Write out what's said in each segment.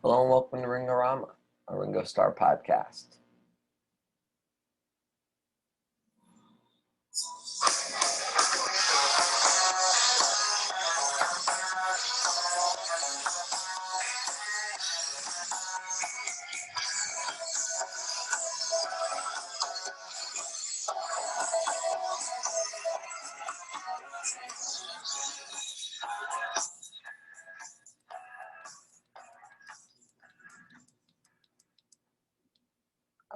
Hello and welcome to Ringo Rama, a Ringo Star podcast.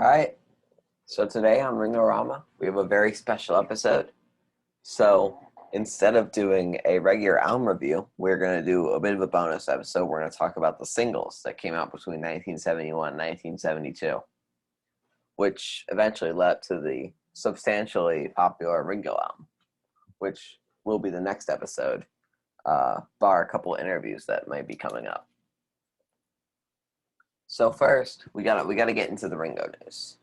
All right, so today on Ringo Rama, we have a very special episode. So instead of doing a regular album review, we're going to do a bit of a bonus episode. We're going to talk about the singles that came out between 1971 and 1972, which eventually led to the substantially popular Ringo album, which will be the next episode, bar a couple interviews that might be coming up. So first, we gotta get into the Ringo news.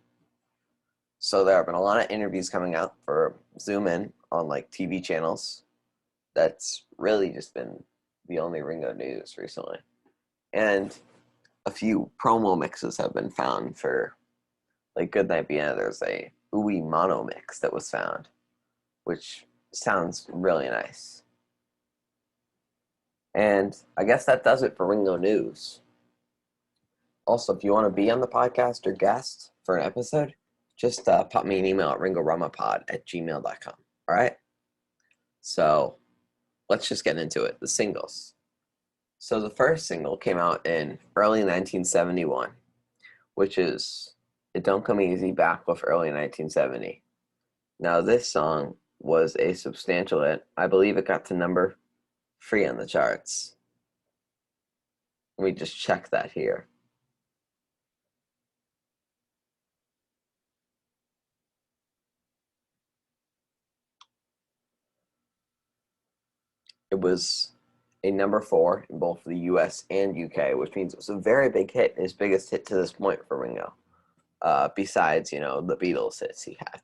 So there have been a lot of interviews coming out for Zoom In on like TV channels. That's really just been the only Ringo news recently, and a few promo mixes have been found for like Goodnight Vienna. There's a Ooey mono mix that was found, which sounds really nice. And I guess that does it for Ringo news. Also, if you want to be on the podcast or guest for an episode, just pop me an email at ringoramapod@gmail.com. All right? So let's just get into it. The singles. So the first single came out in early 1971, which is It Don't Come Easy back with early 1970. Now, this song was a substantial hit. I believe it got to number 3 on the charts. Let me just check that here. It was a number 4 in both the US and UK, which means it was a very big hit, his biggest hit to this point for Ringo, besides, the Beatles hits he had.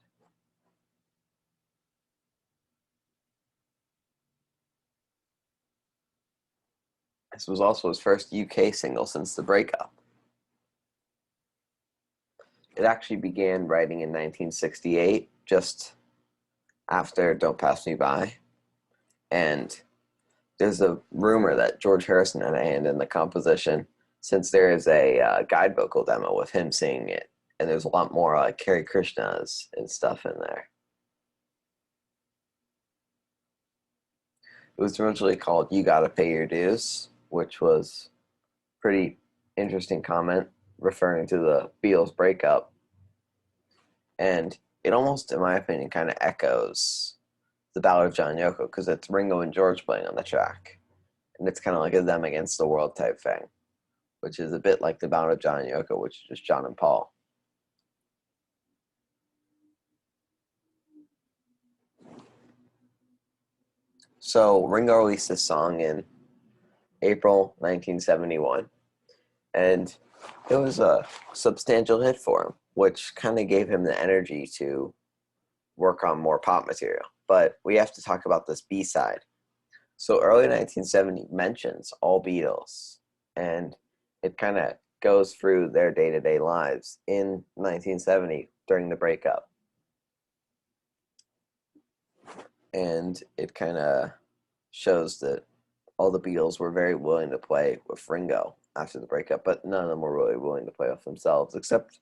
This was also his first UK single since the breakup. It actually began writing in 1968, just after Don't Pass Me By. And there's a rumor that George Harrison had a hand in the composition, since there is a guide vocal demo with him singing it. And there's a lot more Kerry Krishnas and stuff in there. It was originally called You Gotta Pay Your Dues, which was pretty interesting comment referring to the Beatles breakup. And it almost, in my opinion, kind of echoes the Ballad of John Yoko, because it's Ringo and George playing on the track. And it's kind of like a them against the world type thing, which is a bit like the Ballad of John Yoko, which is just John and Paul. So Ringo released this song in April 1971, and it was a substantial hit for him, which kind of gave him the energy to work on more pop material. But we have to talk about this B-side. So early 1970 mentions all Beatles, and it kind of goes through their day-to-day lives in 1970 during the breakup. And it kind of shows that all the Beatles were very willing to play with Ringo after the breakup, but none of them were really willing to play with themselves, except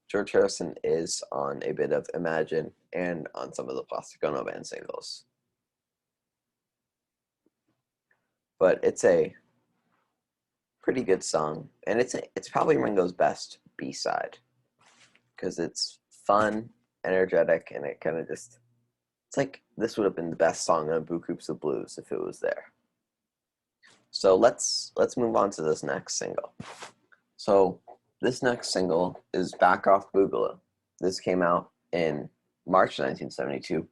George Harrison is on a bit of Imagine and on some of the Plastic Ono Band singles. But it's a pretty good song, and it's probably Ringo's best B-side, because it's fun, energetic, and it kind of just, it's like this would have been the best song on Boo Coops of Blues if it was there. So let's move on to this next single. So this next single is Back Off Boogaloo. This came out in March 1972,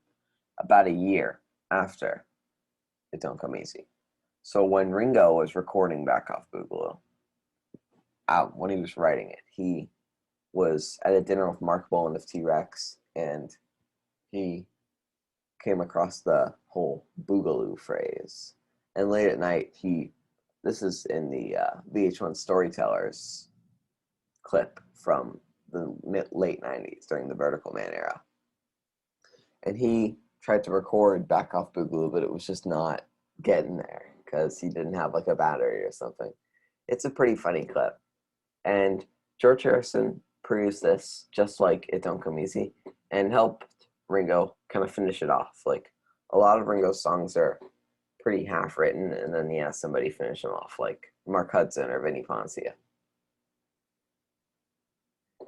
about a year after It Don't Come Easy. So when Ringo was recording Back Off Boogaloo, when he was writing it, he was at a dinner with Mark Bolan of T-Rex, and he came across the whole boogaloo phrase. And late at night, he This is in the VH1 Storytellers clip from the late 90s during the Vertical Man era. And he tried to record Back Off Boogaloo, but it was just not getting there because he didn't have like a battery or something. It's a pretty funny clip. And George Harrison produced this just like It Don't Come Easy and helped Ringo kind of finish it off. Like a lot of Ringo's songs are pretty half written, and then he has somebody finish them off, like Mark Hudson or Vinnie Poncia.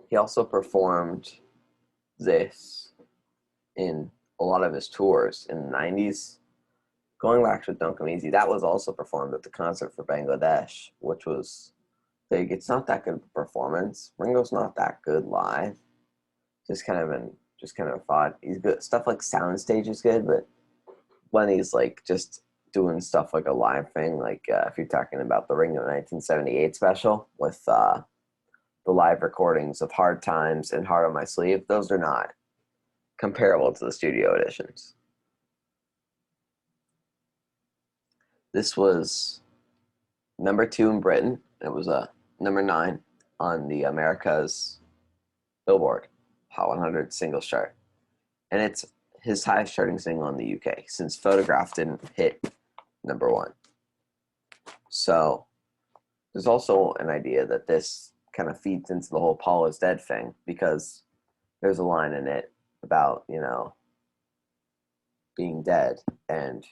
He also performed this in a lot of his tours in the 90s. Going back to Don't Come Easy, that was also performed at the concert for Bangladesh, which was big. It's not that good of a performance. Ringo's not that good live. Just kind of thought he's good. Stuff like Soundstage is good, but when he's like just doing stuff like a live thing, like if you're talking about the Ringo 1978 special with the live recordings of Hard Times and Heart on My Sleeve, those are not comparable to the studio editions. This was #2 in Britain. It was a #9 on the America's Billboard Hot 100 singles chart. And it's his highest charting single in the UK since Photograph didn't hit #1. So there's also an idea that this kind of feeds into the whole Paul is dead thing, because there's a line in it about, being dead, and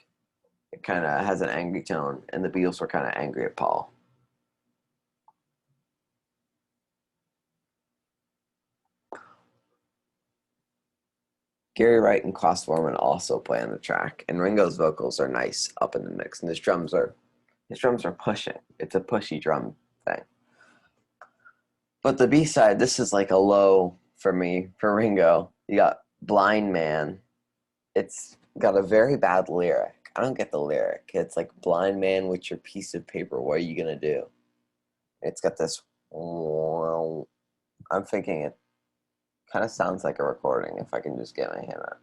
it kind of has an angry tone, and the Beatles were kind of angry at Paul. Gary Wright and Klaus Voormann also play on the track, and Ringo's vocals are nice up in the mix, and his drums are pushing. It's a pushy drum thing. But the B-side, this is like a low for me, for Ringo. You got Blind Man. It's got a very bad lyric. I don't get the lyric. It's like, blind man with your piece of paper, what are you going to do? It's got this, I'm thinking it kind of sounds like a recording if I can just get my hand on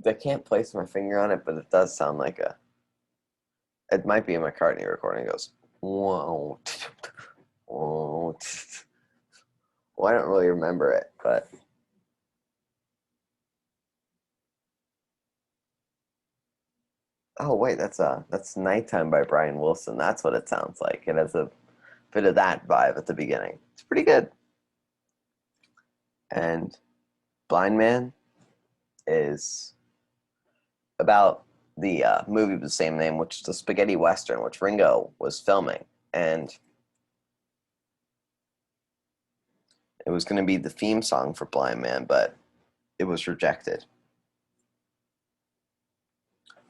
it. I can't place my finger on it, but it does sound like it might be a McCartney recording. It goes, whoa, whoa. Well, I don't really remember it, but oh wait, that's Nighttime by Brian Wilson. That's what it sounds like. It has a bit of that vibe at the beginning. It's pretty good. And Blind Man is about the movie of the same name, which is the spaghetti western, which Ringo was filming, and it was going to be the theme song for Blind Man, but it was rejected.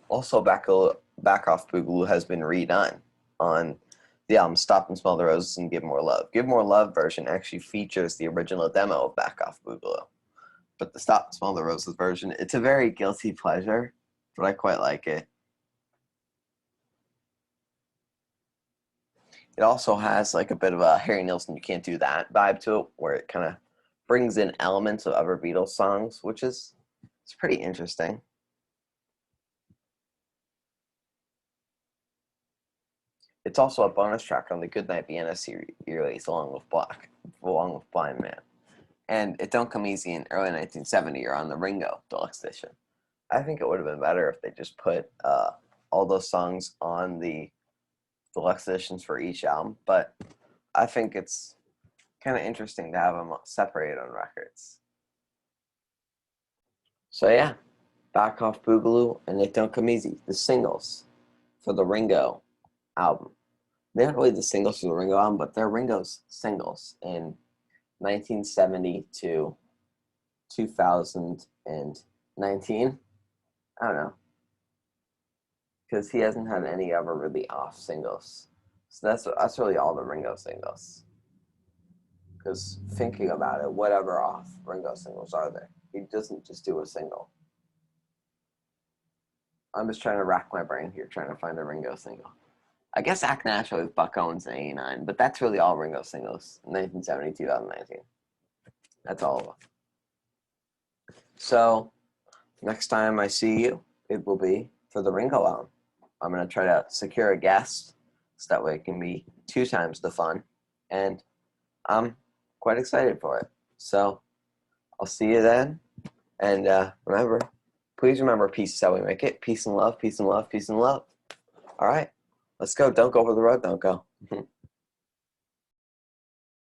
Also, Back Off Boogaloo has been redone on the album Stop and Smell the Roses and Give More Love. Give More Love version actually features the original demo of Back Off Boogaloo. But the Stop and Smell the Roses version, it's a very guilty pleasure, but I quite like it. It also has like a bit of a Harry Nilsson You Can't Do That vibe to it, where it kind of brings in elements of other Beatles songs, which is it's pretty interesting. It's also a bonus track on the Goodnight Vienna series release along with Blind Man. And It Don't Come Easy in early 1970 or on the Ringo Deluxe Edition. I think it would have been better if they just put all those songs on the deluxe editions for each album, but I think it's kind of interesting to have them separated on records. So yeah, Back Off Boogaloo and It Don't Come Easy, the singles for the Ringo album. They're not really the singles for the Ringo album, but they're Ringo's singles in 1970 to 2019. I don't know, because he hasn't had any ever really off singles. So that's really all the Ringo singles. Because thinking about it, whatever off Ringo singles are there? He doesn't just do a single. I'm just trying to rack my brain here, trying to find a Ringo single. I guess Act Naturally with Buck Owens in '89, but that's really all Ringo singles, 1970, 2019. That's all of them. So, next time I see you, it will be for the Ringo album. I'm going to try to secure a guest so that way it can be 2 times the fun. And I'm quite excited for it. So I'll see you then. And remember, please remember, peace is how we make it. Peace and love, peace and love, peace and love. All right, let's go. Don't go over the road. Don't go.